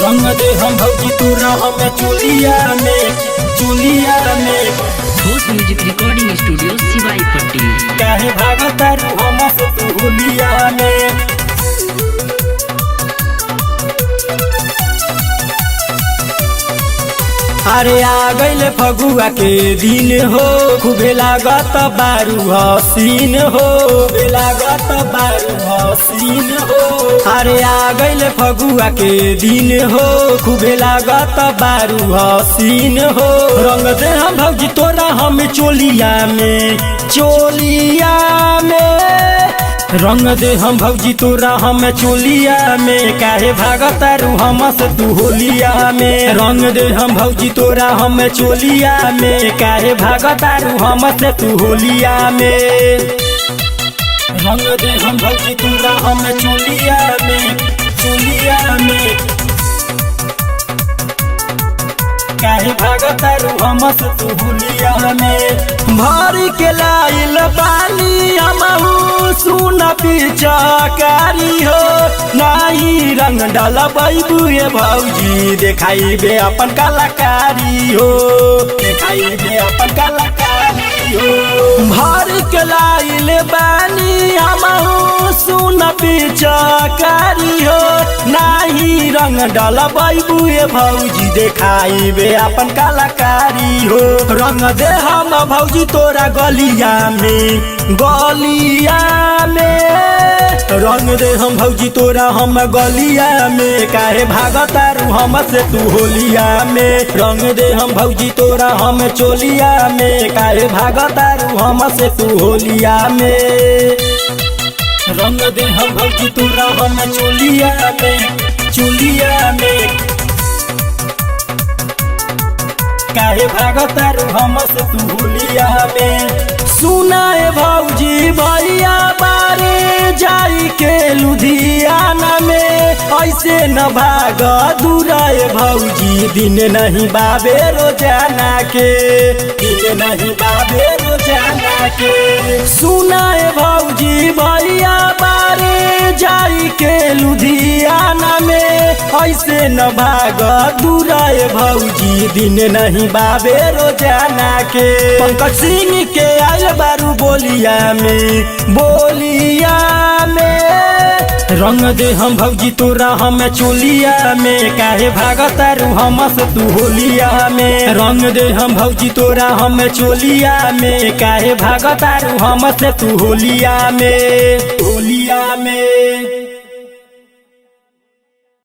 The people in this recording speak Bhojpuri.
रंग दे हम भौजी तोरा हमें चुलिया में ठोस म्यूजिक रिकॉर्डिंग स्टूडियो सिवाई पट्टी। काहे भागता रू हमसे तू होलिया में। अरे आ गइले फगुआ के दिन हो, खूबे लागत बारू हसीन हो, लागत बारू हसीन हो। अरे आ गइले फगुआ के दिन हो, खूबे लागत बारू हसीन हो। रंग दे हम भौजी तोरा हम चोलिया में रंग दे हम भौजी तोरा हम चोलिया में। काहे भागता रू हमसे तू होलिया में। रंग दे हम भौजी तोरा हम चोलिया में। काहे भागता रू हमसे तू होलिया में। रंग दे हम भौजी तोरा हम चोलिया में काहे भागता रू हमसे तू होलिया में। भरी के लाइल पानी हमहू सुन पिचकारी हो, नाही रंग डाला बैबुए भौजी देखाइबे अपन कलाकारी हो, देखाइबे अपन कलाकारी हो। भरी के लाइल पानी हमहू सुन पिचकारी हो, नाही रंग डाला बैबुए भौजी देखाइबे अपन कलाकारी हो। रंग दे हम भौजी तोरा गलिया में रंग दे हम भौजी तोरा हम गलिया में। काहे भागता रू हमसे तू होलिया में। रंग दे हम भौजी तोरा हम चोलिया में। काहे भागता रू हमसे तू होलिया में। रंग दे हम भौजी तोरा हम चोलिया में काहे भागता रू हमसे तू होलिया में। सुनाए भौजी भैया बारे जाई के लुधियाना में, ऐसे न भाग दूराए भौजी दिन नहीं बाबे रोजाना के, दिन नहीं बाबे रोजाना के। सुनाए भौजी भैया बारे जाई के लुधियाना में, ऐसे न भाग दूराए भौजी दिन नहीं बाबे रोजाना के। पंकज सिंह के आयल बारू बोलिया में रंग दे हम भौजी तोरा हम चोलिया में। काहे भागता रू हमसे तू होलिया में। रंग दे हम भौजी तोरा हम चोलिया में। काहे भागता रू हमसे तू होलिया में।